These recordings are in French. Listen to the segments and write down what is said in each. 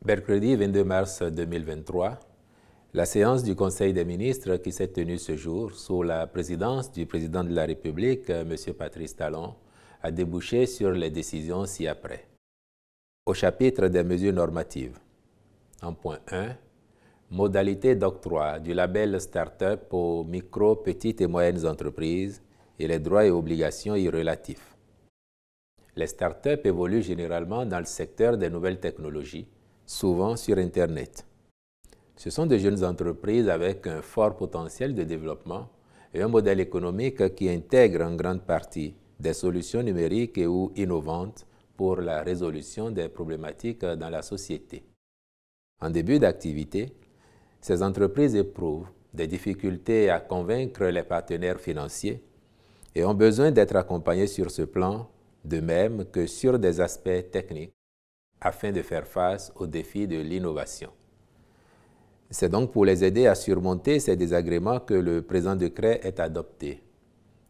Mercredi 22 mars 2023, la séance du Conseil des ministres qui s'est tenue ce jour sous la présidence du président de la République, M. Patrice Talon, a débouché sur les décisions ci-après. Au chapitre des mesures normatives, en point 1, modalité d'octroi du label Start-up aux micro, petites et moyennes entreprises et les droits et obligations y relatifs. Les start-up évoluent généralement dans le secteur des nouvelles technologies, souvent sur Internet. Ce sont de jeunes entreprises avec un fort potentiel de développement et un modèle économique qui intègre en grande partie des solutions numériques et ou innovantes pour la résolution des problématiques dans la société. En début d'activité, ces entreprises éprouvent des difficultés à convaincre les partenaires financiers et ont besoin d'être accompagnées sur ce plan, de même que sur des aspects techniques, afin de faire face aux défis de l'innovation. C'est donc pour les aider à surmonter ces désagréments que le présent décret est adopté.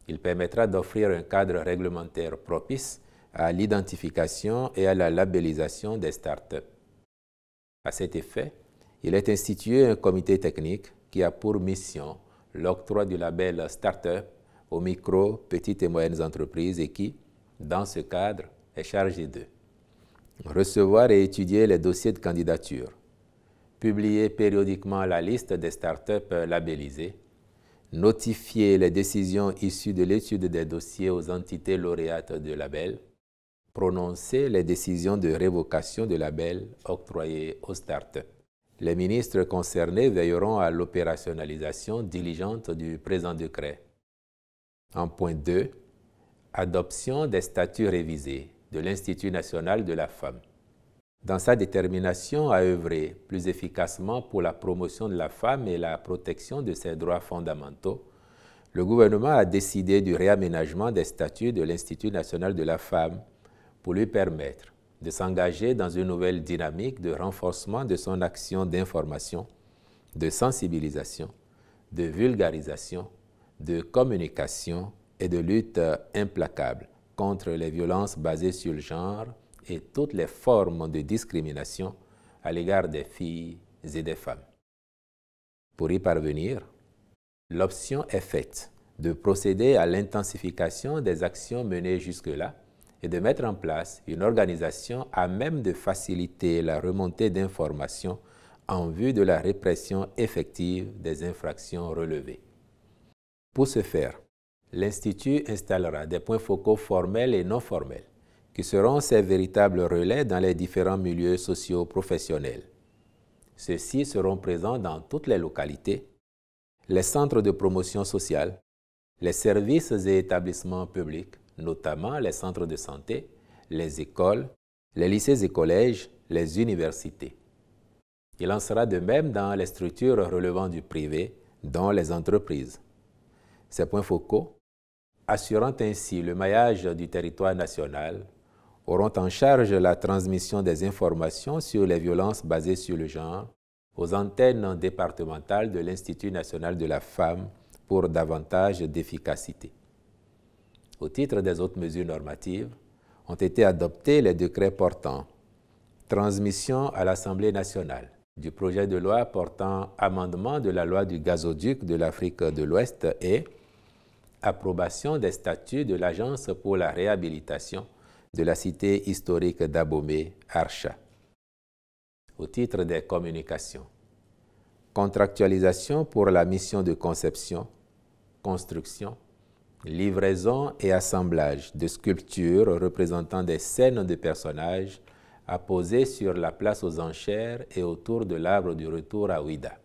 Il permettra d'offrir un cadre réglementaire propice à l'identification et à la labellisation des startups. À cet effet, il est institué un comité technique qui a pour mission l'octroi du label Start-up aux micro, petites et moyennes entreprises et qui, dans ce cadre, est chargé de recevoir et étudier les dossiers de candidature, publier périodiquement la liste des startups labellisées, notifier les décisions issues de l'étude des dossiers aux entités lauréates de label, prononcer les décisions de révocation de label octroyées aux startups. Les ministres concernés veilleront à l'opérationnalisation diligente du présent décret. En point 2, adoption des statuts révisés de l'Institut national de la femme. Dans sa détermination à œuvrer plus efficacement pour la promotion de la femme et la protection de ses droits fondamentaux, le gouvernement a décidé du réaménagement des statuts de l'Institut national de la femme pour lui permettre de s'engager dans une nouvelle dynamique de renforcement de son action d'information, de sensibilisation, de vulgarisation, de communication et de lutte implacable contre les violences basées sur le genre et toutes les formes de discrimination à l'égard des filles et des femmes. Pour y parvenir, l'option est faite de procéder à l'intensification des actions menées jusque-là et de mettre en place une organisation à même de faciliter la remontée d'informations en vue de la répression effective des infractions relevées. Pour ce faire, l'Institut installera des points focaux formels et non formels, qui seront ses véritables relais dans les différents milieux socio-professionnels. Ceux-ci seront présents dans toutes les localités, les centres de promotion sociale, les services et établissements publics, notamment les centres de santé, les écoles, les lycées et collèges, les universités. Il en sera de même dans les structures relevant du privé, dont les entreprises. Ces points focaux, assurant ainsi le maillage du territoire national, auront en charge la transmission des informations sur les violences basées sur le genre aux antennes départementales de l'Institut national de la femme pour davantage d'efficacité. Au titre des autres mesures normatives, ont été adoptés les décrets portant transmission à l'Assemblée nationale du projet de loi portant amendement de la loi du gazoduc de l'Afrique de l'Ouest et approbation des statuts de l'Agence pour la réhabilitation de la cité historique d'Abomey, Archa. Au titre des communications, contractualisation pour la mission de conception, construction, livraison et assemblage de sculptures représentant des scènes de personnages apposées sur la place aux enchères et autour de l'arbre du retour à Ouida.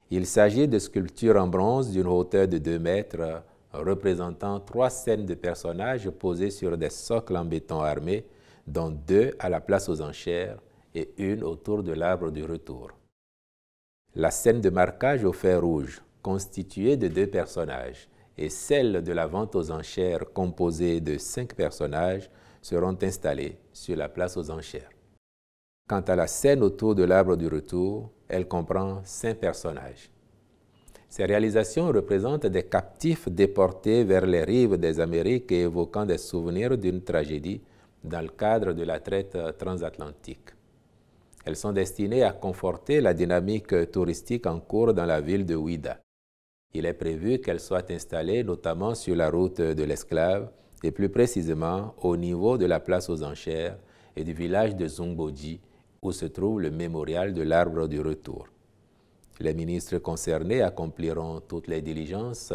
Il s'agit de sculptures en bronze d'une hauteur de 2 mètres représentant 3 scènes de personnages posées sur des socles en béton armé, dont 2 à la place aux enchères et 1 autour de l'arbre du retour. La scène de marquage au fer rouge, constituée de 2 personnages, et celle de la vente aux enchères composée de 5 personnages seront installées sur la place aux enchères. Quant à la scène autour de l'arbre du retour, elle comprend 5 personnages. Ces réalisations représentent des captifs déportés vers les rives des Amériques et évoquant des souvenirs d'une tragédie dans le cadre de la traite transatlantique. Elles sont destinées à conforter la dynamique touristique en cours dans la ville de Ouidah. Il est prévu qu'elles soient installées notamment sur la route de l'Esclave et plus précisément au niveau de la place aux enchères et du village de Zungboji où se trouve le mémorial de l'Arbre du Retour. Les ministres concernés accompliront toutes les diligences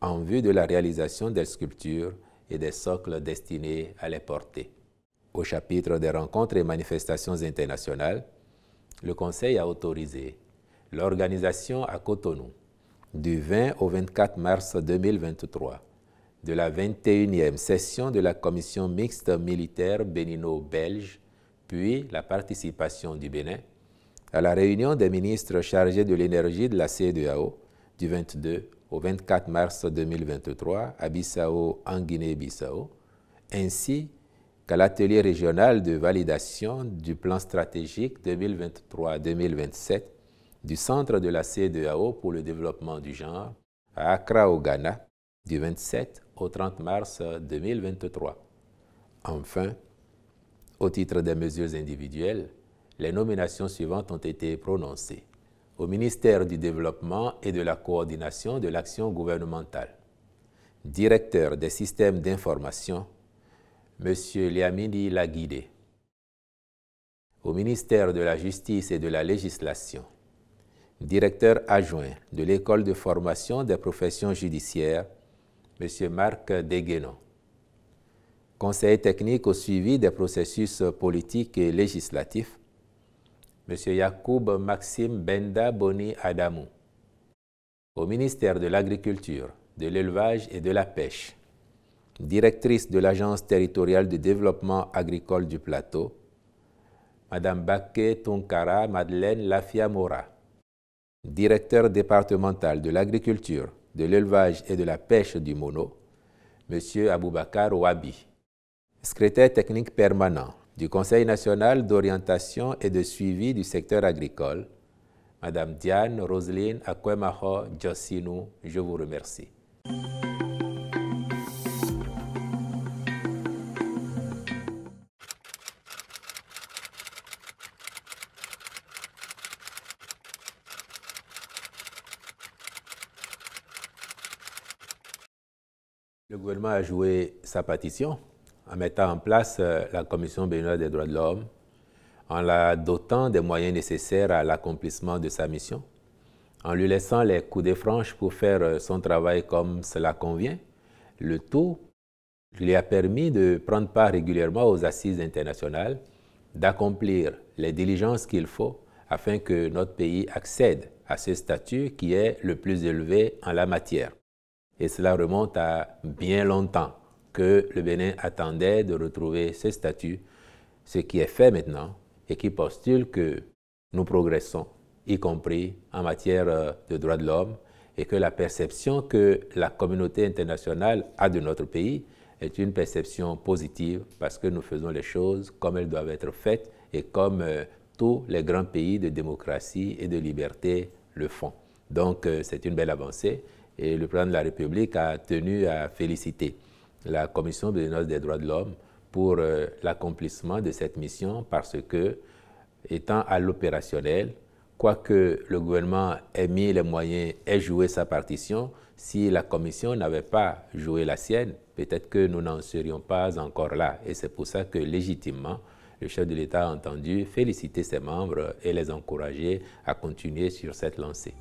en vue de la réalisation des sculptures et des socles destinés à les porter. Au chapitre des rencontres et manifestations internationales, le Conseil a autorisé l'organisation à Cotonou du 20 au 24 mars 2023 de la 21e session de la Commission mixte militaire bénino-belge, puis la participation du Bénin à la réunion des ministres chargés de l'énergie de la CEDEAO du 22 au 24 mars 2023 à Bissau en Guinée-Bissau, ainsi qu'à l'atelier régional de validation du plan stratégique 2023-2027 du Centre de la CEDEAO pour le développement du genre à Accra au Ghana du 27 au 30 mars 2023. Enfin, au titre des mesures individuelles, les nominations suivantes ont été prononcées. Au ministère du Développement et de la Coordination de l'Action gouvernementale. Directeur des systèmes d'information, M. Liamini Laguidé. Au ministère de la Justice et de la Législation. Directeur adjoint de l'École de formation des professions judiciaires, M. Marc Deguenon. Conseiller technique au suivi des processus politiques et législatifs, M. Yacoub Maxime Benda Boni Adamou. Au ministère de l'Agriculture, de l'Élevage et de la Pêche. Directrice de l'Agence territoriale de développement agricole du Plateau, Mme Baké Tunkara Madeleine Lafia Mora. Directeur départemental de l'Agriculture, de l'Élevage et de la Pêche du Mono, M. Aboubakar Ouabi. Secrétaire technique permanent du Conseil national d'orientation et de suivi du secteur agricole, Mme Diane Roseline Akwemaho Djossinou, je vous remercie. Le gouvernement a joué sa partition en mettant en place la Commission béninoise des droits de l'homme, en la dotant des moyens nécessaires à l'accomplissement de sa mission, en lui laissant les coups de franche pour faire son travail comme cela convient. Le tout lui a permis de prendre part régulièrement aux assises internationales, d'accomplir les diligences qu'il faut afin que notre pays accède à ce statut qui est le plus élevé en la matière. Et cela remonte à bien longtemps que le Bénin attendait de retrouver ce statut, ce qui est fait maintenant et qui postule que nous progressons, y compris en matière de droits de l'homme, et que la perception que la communauté internationale a de notre pays est une perception positive parce que nous faisons les choses comme elles doivent être faites et comme tous les grands pays de démocratie et de liberté le font. Donc c'est une belle avancée et le président de la République a tenu à féliciter la Commission béninoise des droits de l'homme pour l'accomplissement de cette mission parce que, étant à l'opérationnel, quoique le gouvernement ait mis les moyens et joué sa partition, si la Commission n'avait pas joué la sienne, peut-être que nous n'en serions pas encore là. Et c'est pour ça que, légitimement, le chef de l'État a entendu féliciter ses membres et les encourager à continuer sur cette lancée.